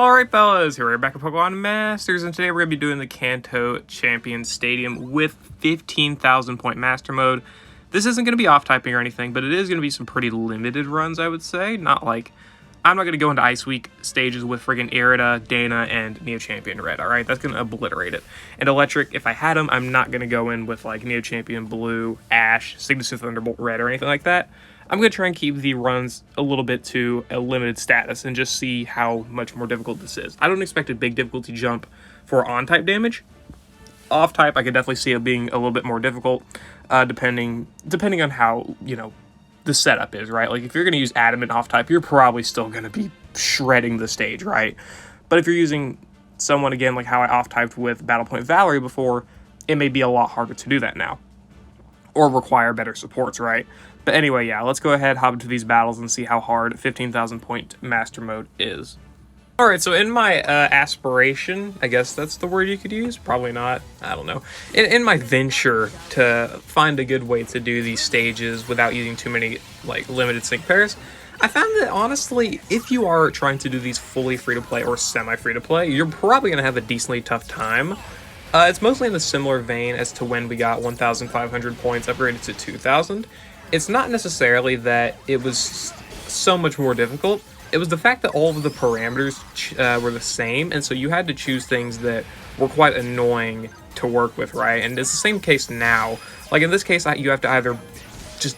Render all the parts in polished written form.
Alright fellas, here we're back at Pokemon Masters, and today we're going to be doing the Kanto Champion Stadium with 15,000 point Master Mode. This isn't going to be off-typing or anything, but it is going to be some pretty limited runs, I would say. Not like, I'm not going to go into Ice Week stages with friggin' Irida, Dana, and Neo Champion Red, alright? That's going to obliterate it. And Electric, if I had them, I'm not going to go in with like Neo Champion Blue, Ash, Signature Thunderbolt Red, or anything like that. I'm going to try and keep the runs a little bit to a limited status and just see how much more difficult this is. I don't expect a big difficulty jump for on-type damage. Off-type, I could definitely see it being a little bit more difficult, depending on how, the setup is, right? Like, if you're going to use Adamant off-type, you're probably still going to be shredding the stage, right? But if you're using someone, again, like how I off-typed with Battle Point Valerie before, it may be a lot harder to do that now. Or require better supports, right? But anyway, yeah, let's go ahead, hop into these battles, and see how hard 15,000 point Master Mode is. Alright, so in my aspiration, I guess that's the word you could use, probably not, I don't know. In my venture to find a good way to do these stages without using too many, like, limited sync pairs, I found that, honestly, if you are trying to do these fully free-to-play or semi-free-to-play, you're probably going to have a decently tough time. It's mostly in a similar vein as to when we got 1,500 points upgraded to 2,000. It's not necessarily that it was so much more difficult. It was the fact that all of the parameters were the same, and so you had to choose things that were quite annoying to work with, right? And it's the same case now. Like in this case, you have to either just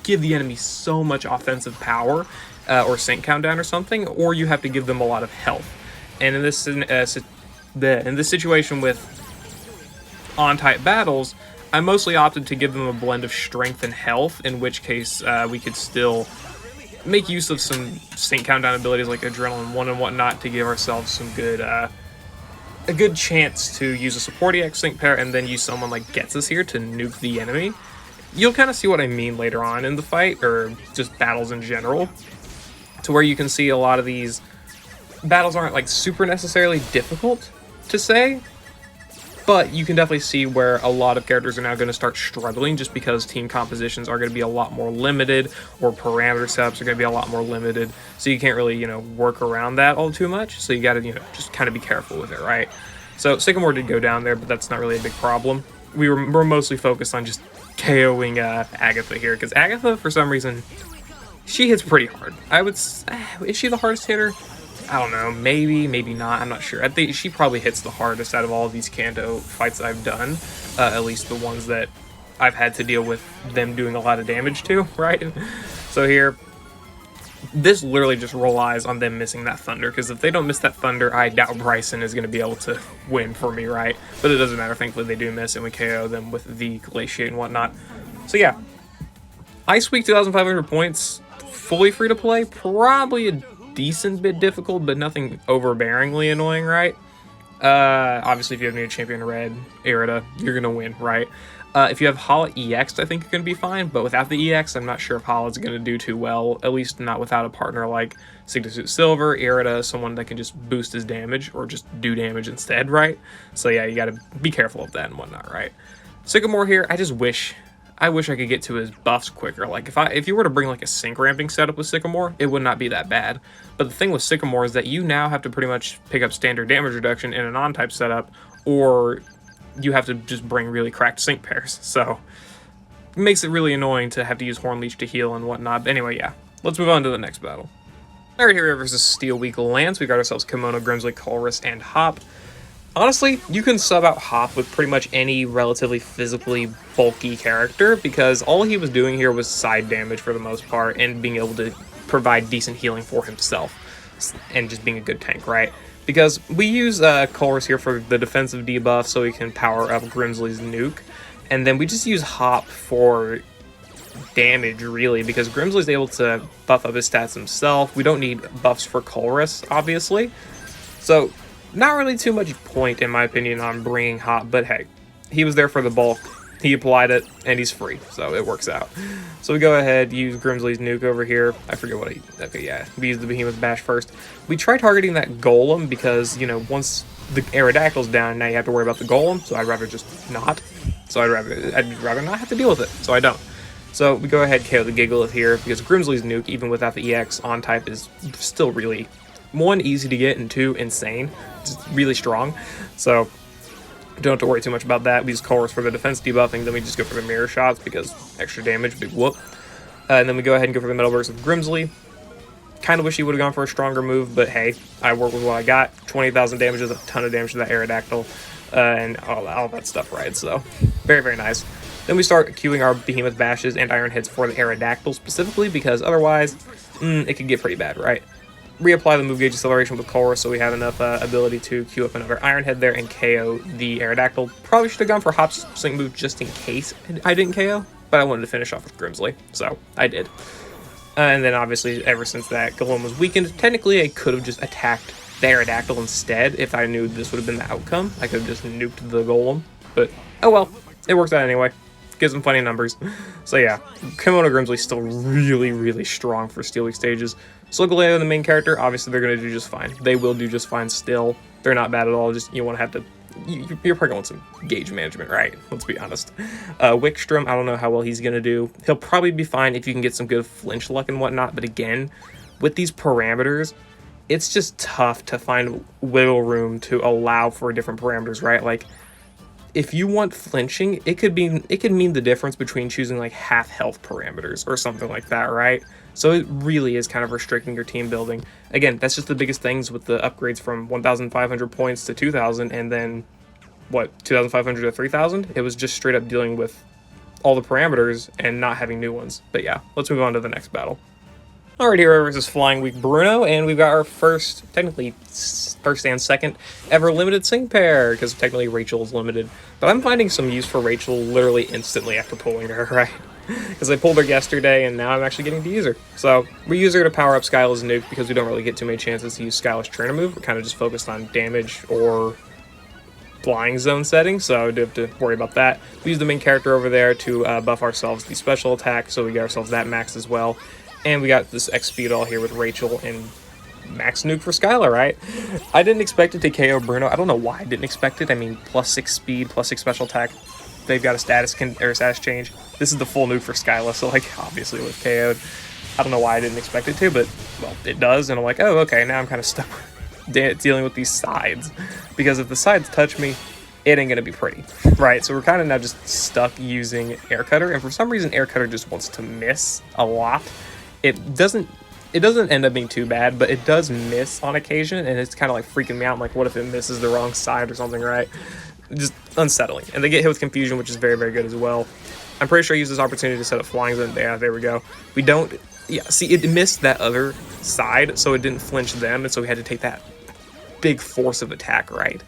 give the enemy so much offensive power or sync countdown or something, or you have to give them a lot of health. And in this situation with on-type battles, I mostly opted to give them a blend of strength and health, in which case we could still make use of some sync countdown abilities like Adrenaline 1 and whatnot to give ourselves some good, a good chance to use a support EX sync pair and then use someone like Getsus here to nuke the enemy. You'll kind of see what I mean later on in the fight, or just battles in general, to where you can see a lot of these battles aren't like super necessarily difficult to say, but you can definitely see where a lot of characters are now going to start struggling just because team compositions are going to be a lot more limited, or parameter setups are going to be a lot more limited, so you can't really, work around that all too much, so you got to, just kind of be careful with it, right? So Sycamore did go down there, but that's not really a big problem. We're mostly focused on just KOing Agatha here, because Agatha, for some reason, she hits pretty hard. Is she the hardest hitter? I don't know, maybe not, I'm not sure. I think she probably hits the hardest out of all of these Kanto fights I've done, at least the ones that I've had to deal with them doing a lot of damage to, right? So here, this literally just relies on them missing that Thunder, because if they don't miss that Thunder, I doubt Bryson is going to be able to win for me, right? But it doesn't matter, thankfully they do miss, and we KO them with the Glaciate and whatnot. So yeah, Ice Week 2,500 points, fully free to play, probably a decent bit difficult, but nothing overbearingly annoying, right? Obviously, if you have Neo Champion Red, Irida, you're gonna win, right? If you have Hala EX, I think you're gonna be fine, but without the EX, I'm not sure if Hala's gonna do too well, at least not without a partner like Signature Silver, Irida, someone that can just boost his damage, or just do damage instead, right? So yeah, you gotta be careful of that and whatnot, right? Sycamore here, I wish I could get to his buffs quicker. Like, if you were to bring like a sync ramping setup with Sycamore, it would not be that bad. But the thing with Sycamore is that you now have to pretty much pick up standard damage reduction in a non-type setup, or you have to just bring really cracked sync pairs. So it makes it really annoying to have to use Horn Leech to heal and whatnot. But anyway, yeah, let's move on to the next battle. Alright, here versus Steel Weak Lance. We got ourselves Kimono, Grimsley, Colress, and Hop. Honestly, you can sub out Hop with pretty much any relatively physically bulky character, because all he was doing here was side damage for the most part, and being able to provide decent healing for himself, and just being a good tank, right? Because we use Colress here for the defensive debuff, so we can power up Grimsley's nuke, and then we just use Hop for damage, really, because Grimsley's able to buff up his stats himself. We don't need buffs for Colress, obviously, so not really too much point, in my opinion, on bringing Hop, but hey, he was there for the bulk, he applied it, and he's free, so it works out. So we go ahead, use Grimsley's nuke over here. I forget what okay, yeah, we use the Behemoth Bash first. We try targeting that Golem, because, once the Aerodactyl's down, now you have to worry about the Golem, so I'd rather just not. So I'd rather not have to deal with it, so I don't. So we go ahead, KO the Gigalith here, because Grimsley's nuke, even without the EX on type, is still really one, easy to get, and two, insane. Just really strong. So don't have to worry too much about that. We use Colress for the defense debuffing, then we just go for the mirror shots because extra damage, big whoop. And then we go ahead and go for the Metal Burst of Grimsley. Kind of wish he would have gone for a stronger move, but hey, I work with what I got. 20,000 damage is a ton of damage to that Aerodactyl, and all that stuff, right? So, very, very nice. Then we start queuing our Behemoth Bashes and Iron Hits for the Aerodactyl specifically, because otherwise, it could get pretty bad, right? Reapply the move gauge acceleration with Colress so we have enough ability to queue up another Iron Head there and KO the Aerodactyl. Probably should have gone for Hop Sync move just in case I didn't KO, but I wanted to finish off with Grimsley, so I did. And then obviously, ever since that Golem was weakened, technically I could have just attacked the Aerodactyl instead if I knew this would have been the outcome. I could have just nuked the Golem, but oh well, it works out anyway. Gives them plenty of numbers. So yeah, Kimono Grimsley's still really, really strong for Steel Week stages. Solgaleo, the main character, obviously they're going to do just fine. They will do just fine still. They're not bad at all, just you want to have to... You're probably going some gauge management, right? Let's be honest. Wickstrom, I don't know how well he's going to do. He'll probably be fine if you can get some good flinch luck and whatnot, but again, with these parameters, it's just tough to find wiggle room to allow for different parameters, right? Like, if you want flinching, it could mean the difference between choosing like half health parameters or something like that, right? So it really is kind of restricting your team building. Again, that's just the biggest things with the upgrades from 1,500 points to 2,000, and then what, 2,500 to 3,000? It was just straight up dealing with all the parameters and not having new ones. But yeah, let's move on to the next battle. Alright, Hero versus Flying Week Bruno, and we've got our technically first and second ever limited sync pair, because technically Rachel is limited. But I'm finding some use for Rachel literally instantly after pulling her, right? Because I pulled her yesterday, and now I'm actually getting to use her. So, we use her to power up Skyla's nuke, because we don't really get too many chances to use Skyla's trainer move. We're kind of just focused on damage or flying zone settings, so I do have to worry about that. We use the main character over there to buff ourselves the special attack, so we get ourselves that max as well. And we got this X speed all here with Rachel and max nuke for Skyla, right? I didn't expect it to KO Bruno. I don't know why I didn't expect it. I mean, +6 speed, +6 special attack. They've got a status change. This is the full nuke for Skyla, so like obviously it was KO'd. I don't know why I didn't expect it to, but well, it does. And I'm like, oh, okay, now I'm kind of stuck dealing with these sides, because if the sides touch me, it ain't gonna be pretty, right? So we're kind of now just stuck using Air Cutter, and for some reason Air Cutter just wants to miss a lot. It doesn't end up being too bad, but it does miss on occasion, and it's kind of like freaking me out. I'm like, what if it misses the wrong side or something, right? Just unsettling. And they get hit with confusion, which is very, very good as well. I'm pretty sure I used this opportunity to set up flying zone. Yeah, there we go. We don't... Yeah, see, it missed that other side, so it didn't flinch them, and so we had to take that big force of attack, right?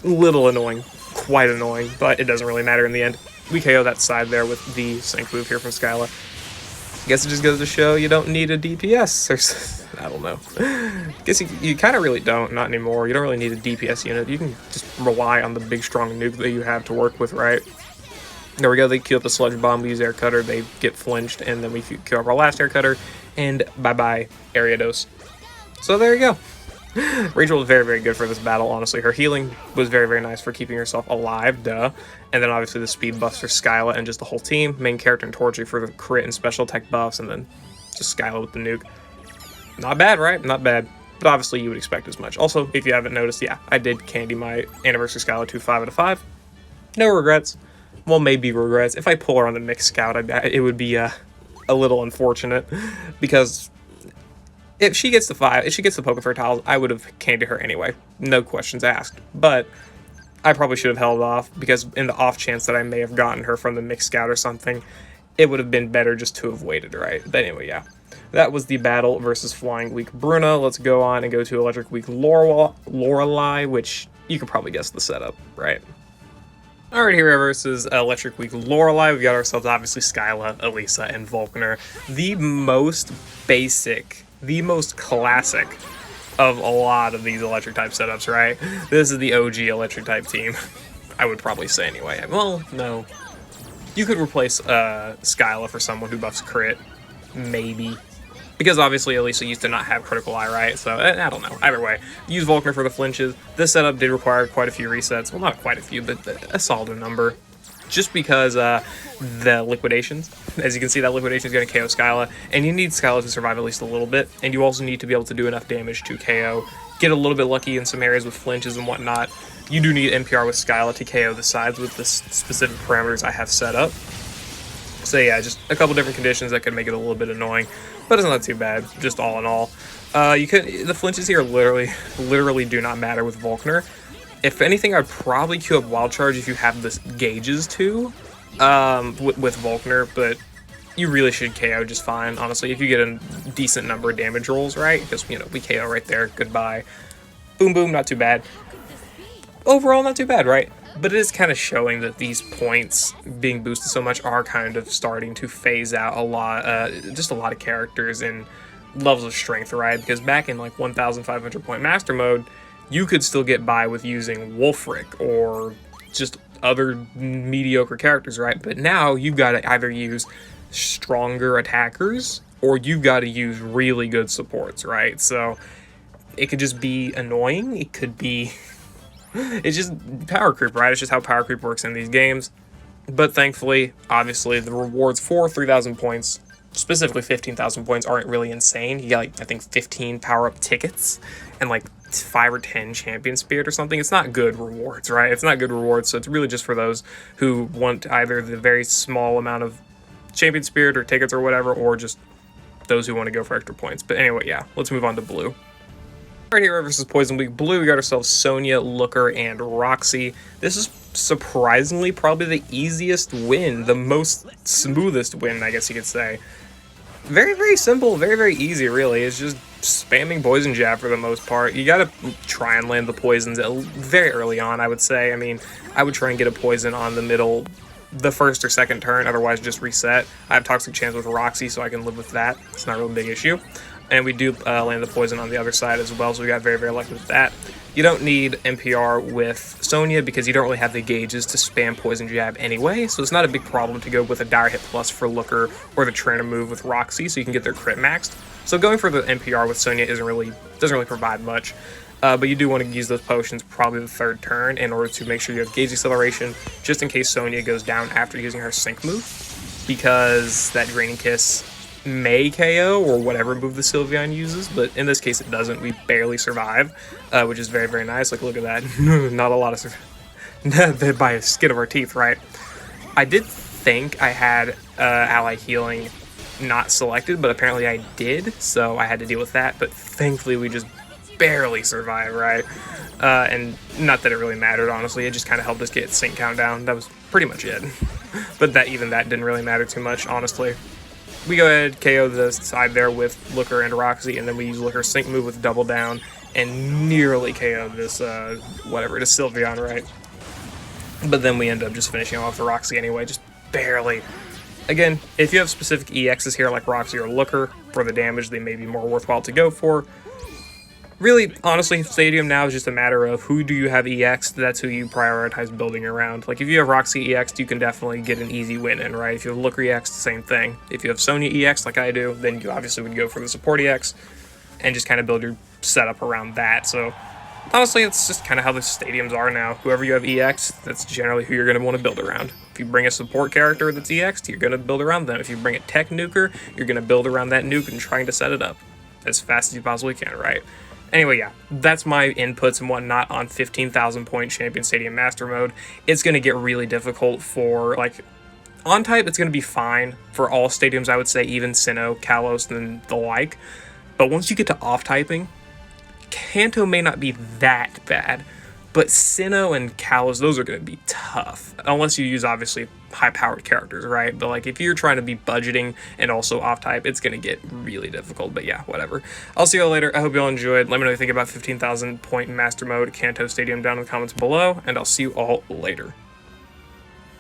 Little annoying. Quite annoying, but it doesn't really matter in the end. We KO that side there with the sync move here from Skyla. Guess it just goes to show you don't need a DPS, or I don't know. Guess you kind of really don't, not anymore. You don't really need a DPS unit. You can just rely on the big strong nuke that you have to work with, right? There we go, they queue up the Sludge Bomb, we use Air Cutter, they get flinched, and then we queue up our last Air Cutter, and bye-bye, Area Dose. So there you go. Rachel was very, very good for this battle, honestly. Her healing was very, very nice for keeping herself alive, duh. And then obviously the speed buffs for Skyla and just the whole team. Main character and Torchy for the crit and special attack buffs, and then just Skyla with the nuke. Not bad, right? Not bad. But obviously you would expect as much. Also, if you haven't noticed, yeah, I did candy my Anniversary Skyla to 5 out of 5. No regrets. Well, maybe regrets. If I pull her on the mixed scout, it would be a little unfortunate, because if she gets the 5, if she gets the Pokefair tiles, I would have candied her anyway. No questions asked. But I probably should have held off, because in the off chance that I may have gotten her from the mixed scout or something, it would have been better just to have waited, right? But anyway, yeah. That was the battle versus Flying Week Bruno. Let's go on and go to Electric Week Lorelei, which you could probably guess the setup, right? Alright, here versus Electric Week Lorelei. We got ourselves obviously Skyla, Elisa, and Volkner. The most basic, the most classic of a lot of these electric type setups, right? This is the OG electric type team, I would probably say anyway. Well, no. You could replace Skyla for someone who buffs crit, maybe. Because obviously Elisa used to not have Critical Eye, right? So, I don't know. Either way, use Volkner for the flinches. This setup did require quite a few resets. Well, not quite a few, but a solid number. just because the liquidations, as you can see, that liquidation is going to KO Skyla, and you need Skyla to survive at least a little bit, and you also need to be able to do enough damage to KO. Get a little bit lucky in some areas with flinches and whatnot. You do need NPR with Skyla to KO the sides with the specific parameters I have set up. So yeah, just a couple different conditions that could make it a little bit annoying, but it's not too bad, just all in all. The flinches here literally do not matter with Volkner. If anything, I'd probably queue up Wild Charge if you have the gauges to, with Volkner, but you really should KO just fine, honestly, if you get a decent number of damage rolls, right? Because, you know, we KO right there, goodbye. Boom, boom, not too bad. Overall, not too bad, right? But it is kind of showing that these points being boosted so much are kind of starting to phase out a lot, just a lot of characters in levels of strength, right? Because back in like 1,500 point master mode, you could still get by with using Wolfric or just other mediocre characters, right? But now you've got to either use stronger attackers or you've got to use really good supports, right? So it could just be annoying. It could be... it's just power creep, right? It's just how power creep works in these games. But thankfully, obviously, the rewards for 3,000 points, specifically 15,000 points, aren't really insane. You get, like, I think 15 power-up tickets and, like, 5 or 10 champion spirit or something. It's not good rewards, right? It's not good rewards, so it's really just for those who want either the very small amount of champion spirit or tickets or whatever, or just those who want to go for extra points. But anyway, yeah, let's move on to blue. Right here versus Poison Week Blue, we got ourselves Sonya, Looker, and Roxy. This is surprisingly probably the easiest win, the most smoothest win, I guess you could say. Very, very simple, very, very easy, really. It's just spamming Poison Jab for the most part. You gotta try and land the poisons very early on, I would say. I mean, I would try and get a poison on the middle, the first or second turn, otherwise just reset. I have Toxic Chance with Roxy, so I can live with that. It's not a real big issue. And we do land the poison on the other side as well, so we got very, very lucky with that. You don't need NPR with Sonya because you don't really have the gauges to spam Poison Jab anyway, so it's not a big problem to go with a Dire Hit Plus for Looker or the Trainer move with Roxy, so you can get their crit maxed. So going for the NPR with Sonya doesn't really provide much, but you do want to use those potions probably the third turn in order to make sure you have gauge acceleration, just in case Sonya goes down after using her Sync move, because that Draining Kiss may KO or whatever move the Sylveon uses, but in this case it doesn't. We barely survive, which is very, very nice. Like, look at that. Not a lot of by a skin of our teeth, right? I did think I had ally healing not selected, but apparently I did, so I had to deal with that. But thankfully we just barely survived, right? And not that it really mattered, honestly. It just kind of helped us get sync countdown. That was pretty much it. But that didn't really matter too much, honestly. We go ahead, KO the side there with Looker and Roxy, and then we use Looker's Sync move with Double Down, and nearly KO this, this Sylveon, right? But then we end up just finishing off the Roxy anyway, just barely. Again, if you have specific EXs here like Roxy or Looker for the damage, they may be more worthwhile to go for. Really, honestly, Stadium now is just a matter of who do you have EX, that's who you prioritize building around. Like, if you have Roxy EX, you can definitely get an easy win in, right? If you have Looker EX, same thing. If you have Sonya EX, like I do, then you obviously would go for the support EX and just kind of build your setup around that. So, honestly, it's just kind of how the Stadiums are now. Whoever you have EX, that's generally who you're going to want to build around. If you bring a support character that's EX, you're going to build around them. If you bring a tech nuker, you're going to build around that nuke and trying to set it up as fast as you possibly can, right? Anyway, yeah, that's my inputs and whatnot on 15,000 point Champion Stadium Master Mode. It's going to get really difficult for, like, on type, it's going to be fine for all stadiums, I would say, even Sinnoh, Kalos, and the like. But once you get to off typing, Kanto may not be that bad, but Sinnoh and Kalos, those are going to be tough. Unless you use, obviously, high-powered characters, right? But, like, if you're trying to be budgeting and also off-type, it's going to get really difficult. But, yeah, whatever. I'll see you all later. I hope you all enjoyed. Let me know what you think about 15,000 point Master Mode Kanto Stadium down in the comments below, and I'll see you all later.